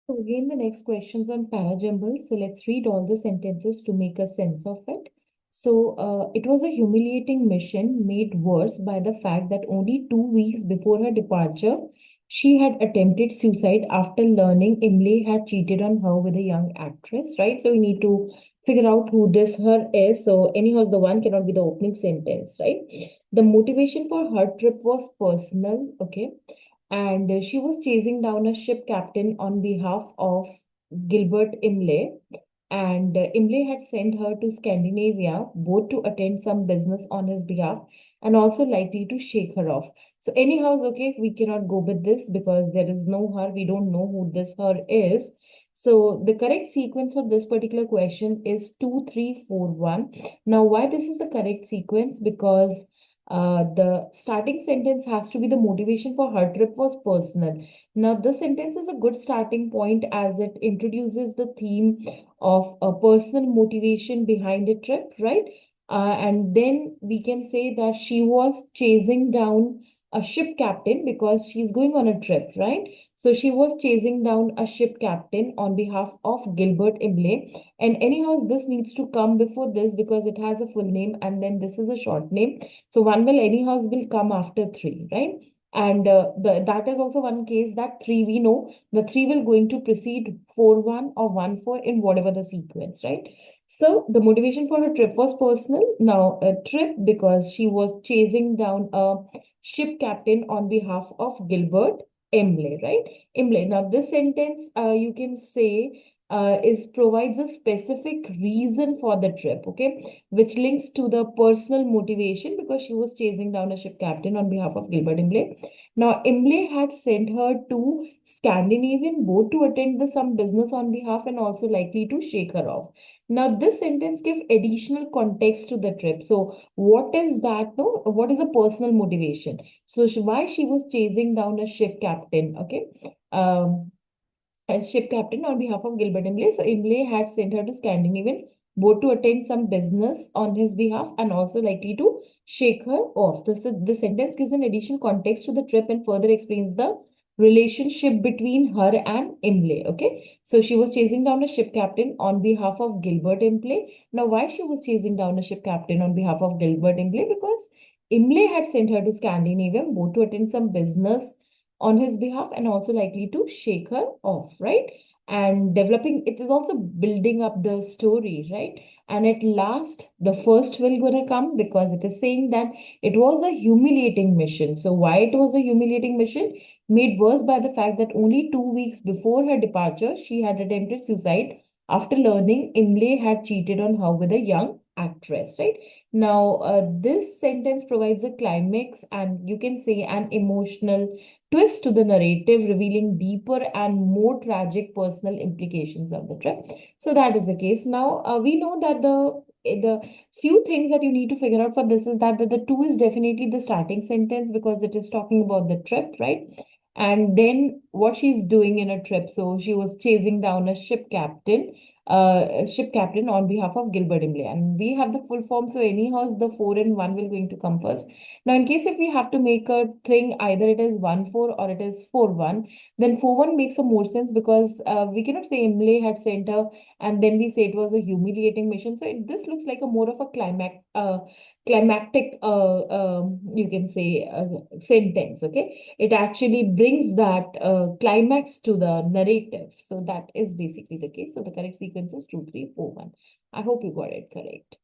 So again, the next question's on parajumble. So let's read all the sentences to make a sense of it. So it was a humiliating mission made worse by the fact that only 2 weeks before her departure, she had attempted suicide after learning Imlay had cheated on her with a young actress, right? So we need to figure out who this her is. So anyhow, the one cannot be the opening sentence, right? The motivation for her trip was personal, okay? And she was chasing down a ship captain on behalf of Gilbert Imlay. And Imlay had sent her to Scandinavia both to attend some business on his behalf and also likely to shake her off. So, anyhow, okay, we cannot go with this because there is no her. We don't know who this her is. So, the correct sequence for this particular question is 2341. Now, why this is the correct sequence? Because the starting sentence has to be the motivation for her trip was personal. Now, this sentence is a good starting point as it introduces the theme of a personal motivation behind a trip, right? And then we can say that she was chasing down a ship captain because she's going on a trip, right? So she was chasing down a ship captain on behalf of Gilbert Imlay. And anyhow, this needs to come before this because it has a full name and then this is a short name. So one will anyhow will come after three, right? And that is also one case that three we know the three will going to precede 4-1 or 1-4 in whatever the sequence, right? So the motivation for her trip was personal. Now a trip because she was chasing down a ship captain on behalf of Gilbert Imlay, right? Imlay. Now this sentence you can say is provides a specific reason for the trip, okay, which links to the personal motivation because she was chasing down a ship captain on behalf of Gilbert Imlay. Now, Imlay had sent her to Scandinavian boat to attend some business on behalf and also likely to shake her off. Now, this sentence gives additional context to the trip. So, what is that? No, what is a personal motivation? So, why she was chasing down a ship captain? Okay. As ship captain on behalf of Gilbert Imlay. So Imlay had sent her to Scandinavian both to attend some business on his behalf and also likely to shake her off. The sentence gives an additional context to the trip and further explains the relationship between her and Imlay. Okay, so she was chasing down a ship captain on behalf of Gilbert Imlay. Now, why she was chasing down a ship captain on behalf of Gilbert Imlay? Because Imlay had sent her to Scandinavia both to attend some business on his behalf and also likely to shake her off, right? And developing it is also building up the story, right? And at last, the first will gonna come because it is saying that it was a humiliating mission. So why it was a humiliating mission? Made worse by the fact that only 2 weeks before her departure, she had attempted suicide after learning Imlay had cheated on her with a young actress, right? Now, this sentence provides a climax and you can say an emotional twist to the narrative, revealing deeper and more tragic personal implications of the trip. So that is the case. Now we know that the few things that you need to figure out for this is that the two is definitely the starting sentence because it is talking about the trip, right? And then what she's doing in a trip. So she was chasing down a ship captain on behalf of Gilbert Imlay. And we have the full form. So anyhow, the 4 and 1 will going to come first. Now, in case if we have to make a thing, either it is 1-4 or it is 4-1, then 4-1 makes a more sense because we cannot say Imlay had sent her and then we say it was a humiliating mission. So this looks like a more of a climactic, you can say, sentence. Okay, it actually brings that climax to the narrative. So that is basically the case. So the correct sequence is 2-3-4-1. I hope you got it correct.